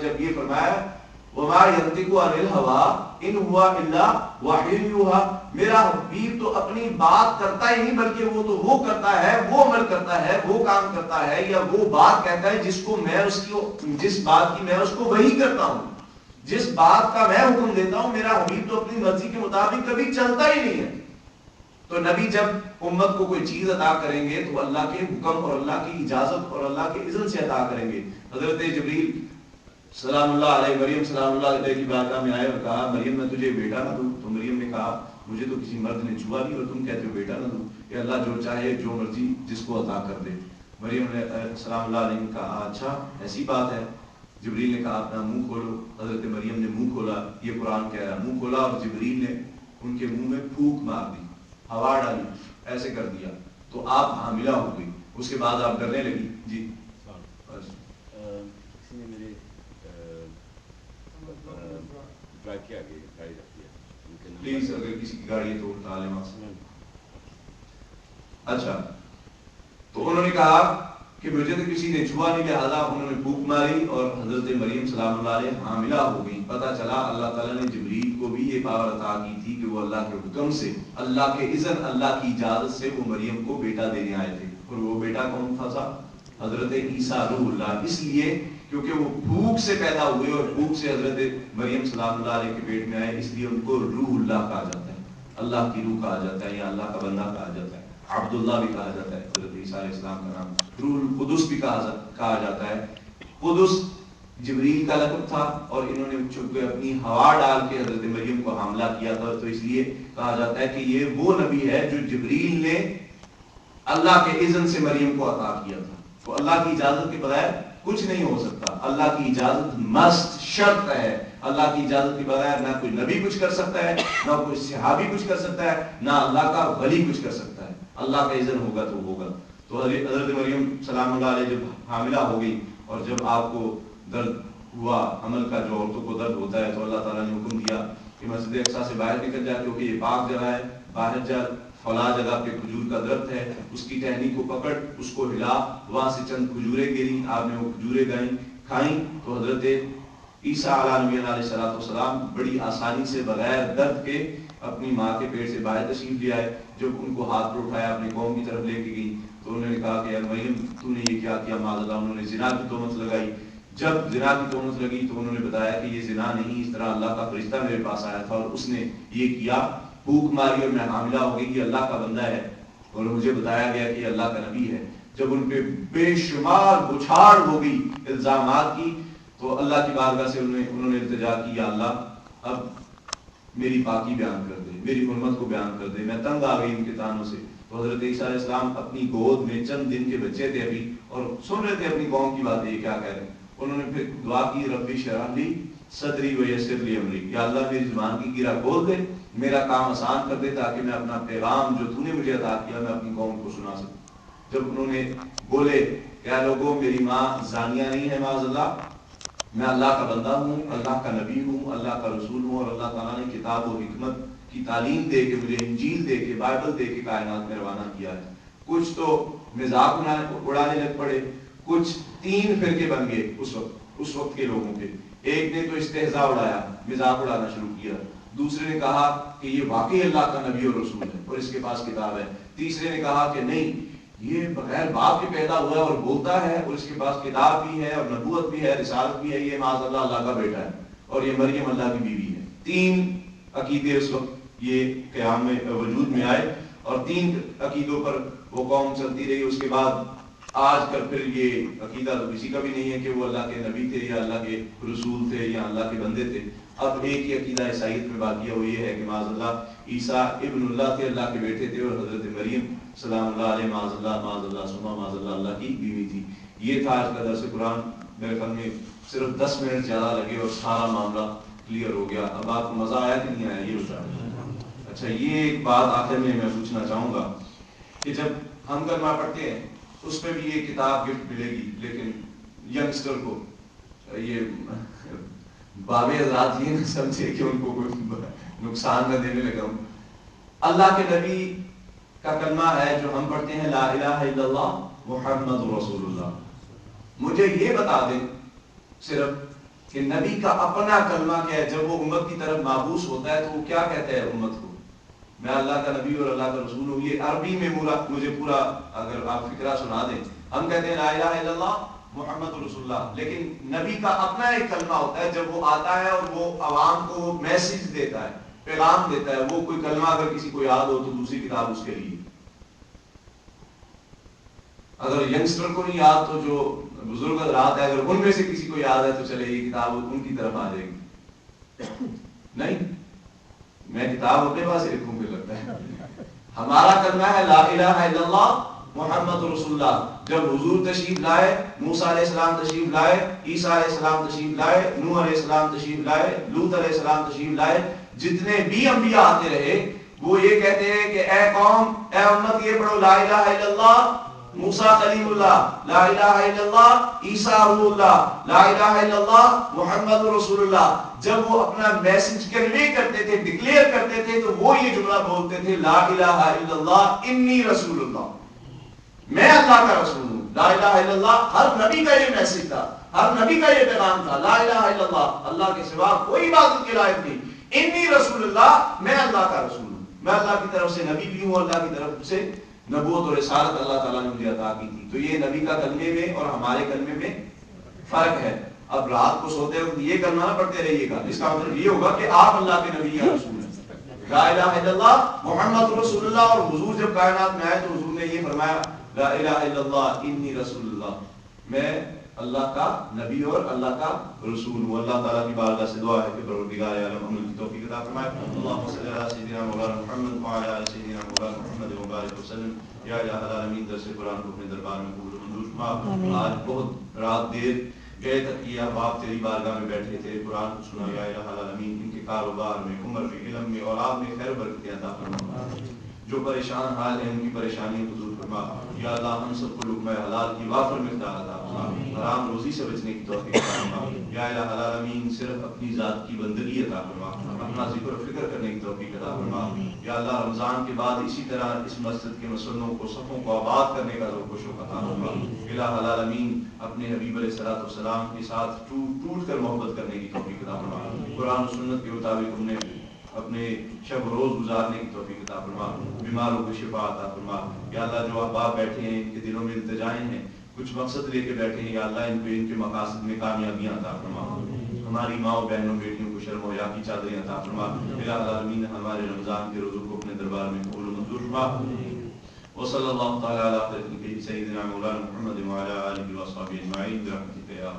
جب یہ فرمایا وما ينطق عن الهوى ان هو الا وحی یوحى، میرا حبیب تو اپنی بات کرتا ہی نہیں بلکہ وہ تو وہ کرتا ہے، وہ عمل کرتا ہے، وہ کام کرتا ہے یا وہ بات کہتا ہے جس کو میں جس بات کی میں اس کو وحی کرتا ہوں، جس بات کا میں حکم دیتا ہوں، میرا حبیب تو اپنی مرضی کے مطابق کبھی چلتا ہی نہیں ہے۔ تو نبی جب امت کو کوئی چیز عطا کریں گے تو اللہ کے حکم اور اللہ کی اجازت اور اللہ کے اذن سے عطا کریں گے۔ حضرت جبریل سلام اللہ علیہ، مریم سلام اللہ علیہ کی بارگاہ میں آئے اور کہا مریم میں تجھے بیٹا نہ دوں، تو مریم نے کہا مجھے تو کسی مرد نے چھوا نہیں اور تم کہتے ہو بیٹا نہ دوں، کہ اللہ جو چاہے جو مرضی جس کو عطا کر دے۔ مریم نے سلام اللہ علیہ نے کہا اچھا ایسی بات ہے۔ جبریل نے کہا اپنا منہ کھولو، حضرت مریم نے منہ کھولا، یہ قرآن کہہ رہا منہ کھولا اور جبریل نے ان کے منہ میں پھونک مار دی، ہوا ڈالی، ایسے کر دیا تو آپ حاملہ ہو گئی۔ اس کے بعد آپ ڈرنے لگی۔ جی کسی نے میرے ڈرائیو کیا آگے گاڑی رکھی ہے، پلیز اگر کسی کی گاڑی ہے تو اٹھا لیں وہاں سے۔ اچھا تو انہوں نے کہا کہ مجھے تو کسی نے چھوا نہیں، لہٰذا انہوں نے پھونک ماری اور حضرت مریم سلام اللہ علیہ حاملہ ہو گئی۔ پتہ چلا اللہ تعالیٰ نے جبریل کو بھی یہ پاور عطا کی تھی کہ وہ اللہ کے حکم سے، اللہ کے اذن، اللہ کی اجازت سے وہ مریم کو بیٹا دینے آئے تھے، اور وہ بیٹا کون تھا؟ حضرت عیسیٰ روح اللہ، اس لیے کیونکہ وہ بھوک سے پیدا ہوئے اور بھوک سے حضرت مریم سلام اللہ علیہ کے پیٹ میں آئے، اس لیے ان کو روح اللہ کہا جاتا ہے، اللہ کی روح کہا جاتا ہے یا اللہ کا بندہ کہا جاتا ہے، عبداللہ بھی کہا جاتا ہے حضرت عیسیٰ علیہ السلام کا نام، روح القدس بھی کہا جاتا ہے۔ قدس جبریل کا لقب تھا اور انہوں نے چونکہ اپنی ہوا ڈال کے حضرت مریم کو حاملہ کیا تھا تو اس لیے کہا جاتا ہے کہ یہ وہ نبی ہے جو جبریل نے اللہ کے اذن سے مریم کو عطا کیا تھا۔ تو اللہ کی اجازت کے بغیر کچھ نہیں ہو سکتا، اللہ کی اجازت مست شرط ہے، اللہ کی اجازت کے بغیر نہ کوئی نبی کچھ کر سکتا ہے، نہ کوئی صحابی کچھ کر سکتا ہے، نہ اللہ کا ولی کچھ کر سکتا ہے، اللہ کا اذن ہوگا تو ہوگا۔ تو حضرت مریم سلام اللہ علیہ جب حاملہ ہو گئی اور جب آپ کو درد ہوا حمل کا، جو عورتوں کو درد ہوتا ہے، تو اللہ تعالیٰ نے حکم دیا کہ مسجد اقصیٰ سے باہر نکل جائے کیونکہ یہ پاک جگہ ہے، باہر جا، فلاں جگہ پہ کھجور کا درخت ہے، اس کی ٹہنی کو پکڑ، اس کو ہلا، وہاں سے چند کھجوریں گری، آپ نے وہ کھجوریں کھائیں تو حضرت عیسیٰ علیہ نبی علیہ السلام بڑی آسانی سے بغیر درد کے اپنی ماں کے پیٹ سے باہر تشریف لے آئے۔ جب ان کو ہاتھ پر اٹھایا اپنی قوم کی طرف لے کے گئی تو انہوں نے کہا کہ یا مریم تو نے یہ کیا کیا؟ معاذ اللہ، انہوں نے زنا کی تہمت لگائی۔ جب زنا کی تہمت لگی تو انہوں نے بتایا کہ یہ زنا نہیں، اس طرح اللہ کا فرشتہ میرے پاس آیا تھا اور اس نے یہ کیا، پھونک ماری اور میں حاملہ ہو گئی، یہ اللہ کا بندہ ہے اور مجھے بتایا گیا کہ یہ اللہ کا نبی ہے۔ جب ان پہ بے شمار بچھاڑ ہو گئی الزامات کی تو اللہ کی بارگاہ سے انہوں نے التجا کی یا اللہ اب میری پاکی بیان کر دے، میری حرمت کو بیان کر دے، میں تنگ آ گئی ان کے طعنوں سے۔ تو حضرت عیسیٰ علیہ السلام اپنی گود میں چند دن کے بچے تھے ابھی اور سن رہے تھے اپنی قوم کی باتیں یہ کیا کہہ رہے ہیں۔ انہوں نے پھر دعا کی رب اشرح لی صدری ویسر لی امری، یا اللہ میری زبان کی گرہ کھول دے، میرا کام آسان کر دے تاکہ میں اپنا پیغام جو تو نے مجھے عطا کیا میں اپنی قوم کو سنا سکوں۔ جب انہوں نے بولے کیا لوگوں میری ماں زانیہ نہیں ہے معاذ اللہ، میں اللہ کا بندہ ہوں، اللہ کا نبی ہوں، اللہ کا رسول ہوں اور اللہ تعالیٰ نے کتاب و حکمت کی تعلیم دے کے مجھے انجیل دے کے بائبل دے کے کائنات میں روانہ کیا ہے۔ کچھ تو مذاق اڑانے لگ پڑے، کچھ تین فرقے بن گئے اس وقت کے لوگوں کے۔ ایک نے تو استہزاء اڑایا، مذاق اڑانا شروع کیا، دوسرے نے کہا کہ یہ واقعی اللہ کا نبی اور رسول ہے اور اس کے پاس کتاب ہے، تیسرے نے کہا کہ نہیں یہ بغیر باپ کے پیدا ہوا ہے اور بولتا ہے اور اس کے پاس کتاب بھی ہے اور نبوت بھی ہے، رسالت بھی ہے، یہ معاذ اللہ اللہ کا بیٹا ہے اور یہ مریم اللہ کی بیوی ہے۔ تین عقیدے اس وقت یہ قیام میں وجود میں آئے اور تین عقیدوں پر وہ قوم چلتی رہی۔ اس کے بعد آج کل پھر یہ عقیدہ تو کسی کا بھی نہیں ہے کہ وہ اللہ کے نبی تھے یا اللہ کے رسول تھے یا اللہ کے بندے تھے۔ اب ایک ہی عقیدہ عیسائیت میں باقی ہے، وہ یہ ہے کہ معاذ اللہ عیسیٰ ابن اللہ تھے، اللہ کے بیٹے تھے اور حضرت مریم سلام اللہ علیہ معاذ اللہ ثم معاذ اللہ اللہ کی بیوی تھی۔ یہ تھا آج کا درس قرآن، میرے خیال میں صرف 10 منٹ زیادہ لگے اور سارا معاملہ کلیئر ہو گیا۔ اب آپ کو مزہ آیا کہ نہیں آیا یہ بتائیں۔ اچھا یہ ایک بات آخر میں پوچھنا چاہوں گا کہ جب ہم کلمہ پڑھتے ہیں اس میں بھی یہ کتاب گفٹ ملے گی، لیکن ینگسٹر کو یہ باب حضرات یہ نہ سمجھے کہ ان کو کوئی نقصان نہ دینے لگا ہوں۔ اللہ کے نبی کا کلمہ ہے جو ہم پڑھتے ہیں لا الہ الا اللہ محمد رسول اللہ۔ مجھے یہ بتا دیں صرف کہ نبی کا اپنا کلمہ کیا ہے. جب وہ امت کی طرف مابعوث ہوتا ہے تو وہ کیا کہتا ہے امت کو؟ میں اللہ کا نبی اور اللہ کا رسول ہوں. یہ عربی میں مجھے پورا اگر آپ فقرہ سنا دیں. ہم کہتے ہیں لا الہ الا اللہ محمد رسول اللہ، لیکن نبی کا اپنا ایک کلمہ ہوتا ہے. جب وہ آتا ہے اور وہ عوام کو میسج دیتا ہے، پیغام دیتا ہے، وہ کوئی کلمہ اگر کسی کو یاد ہو تو دوسری کتاب اس کے لیے. اگر ینگسٹر کو نہیں یاد تو جو بزرگ حضرات ہے اگر ان میں سے کسی کو یاد ہے تو چلے یہ کتاب ان کی طرف آ جائے گی. نہیں، میں کتاب اپنے پاس ہی رکھوں، پھر لگتا ہے ہمارا کلمہ ہے لا الہ الا اللہ محمد رسول اللہ. جب حضور تشریف لائے، موسیٰ علیہ السلام تشریف لائے، عیسیٰ علیہ السلام تشریف لائے، نوح علیہ السلام تشریف لائے، لوط علیہ السلام تشریف لائے، جتنے بھی انبیاء آتے رہے وہ یہ کہتے ہیں کہ اے قوم، اے امت، یہ پڑھو لا الہ الا اللہ موسیٰ کلیم اللہ، لا الہ الا اللہ عیسیٰ روح اللہ، لا الہ الا اللہ محمد رسول اللہ. جب وہ اپنا میسج کنوے کرتے تھے، ڈکلیئر کرتے تھے، تو وہ یہ جملہ بولتے تھے لا الہ الا اللہ انی رسول اللہ، میں اللہ کا رسول ہوں. لا الہ الا اللہ ہر نبی کا یہ میسج تھا، ہر نبی کا یہ پیغام تھا. لا الہ الا اللہ، اللہ کے سوا کوئی عبادت کے لائق نہیں. انی رسول اللہ، میں اللہ کا رسول ہوں. میں اللہ کی طرف سے نبی بھی ہوں، اللہ کی طرف سے نبوت اور رسالت اللہ تعالیٰ نے مجھے عطا کی تھی. تو یہ نبی کا کلمے میں اور ہمارے کلمے میں فرق ہے. اب رات کو سوتے وقت یہ کلمہ نہ پڑھتے رہیے گا، اس کا مطلب یہ ہوگا کہ آپ اللہ کے نبی یا رسول ہیں. لا الہ الا اللہ محمد رسول اللہ. اور حضور جب کائنات میں آئے تو حضور نے یہ فرمایا لا الہ الا اللہ انی رسول اللہ، میں اللہ کا نبی اور اللہ کا رسول ہوں. اللہ تعالیٰ کی بارگاہ سے دعا ہے کہ پروردگار عالم عمل کی توفیق عطا فرمائے. اللهم صل علی سیدنا مولانا محمد وعلی آل سیدنا مولانا محمد وبارک وسلم. یا الہ العالمین درس قرآن کو اپنے دربار میں قبول و منظور فرما. آج بہت رات دیر گئے تک کیا، باپ تیری بارگاہ میں بیٹھے تھے، قرآن کو سنا. یا الہ العالمین ان کے کاروبار میں، عمر میں، علم میں، اولاد میں خیر برکت عطا فرما. جو پریشان حال ہیں ان کی پریشانیوں کو دور فرما. یا اللہ ہم سب کو لقمہ حلال کی وافر مقدار عطا فرما، حرام روزی سے بچنے کی توفیق عطا فرما. یا الہ العالمین صرف اپنی ذات کی بندگی عطا فرما، اپنا ذکر و فکر کرنے کی توفیق عطا فرما. یا اللہ رمضان کے بعد اسی طرح اس مسجد کے مسلمانوں کو، صفوں کو آباد کرنے کا ذوق و شوق عطا فرما. الہ العالمین اپنے حبیب علیہ الصلوۃ والسلام کے ساتھ ٹوٹ کر محبت کرنے کی توفیق عطا فرما. قرآن و سنت کے مطابق ہم نے اپنے شب روز گزارنے کی توفیق عطا فرما. بیماروں کو شفا عطا فرما. یا اللہ جو احباب بیٹھے ہیں ان کے دلوں میں التجائیں ہیں، کچھ مقصد لے کے بیٹھے ہیں، یا اللہ ان کے مقاصد میں کامیابیاں عطا فرما. ہماری ماں بہنوں بیٹیوں کو شرم و حیا کی چادریں عطا فرما. الہ العالمین ہمارے رمضان کے روزوں کو اپنے دربار میں قبول و منظور فرما. وصلی اللہ تعالی علی سیدنا مولانا محمد وعلی آلہ وصحبہ اجمعین برحمتک یا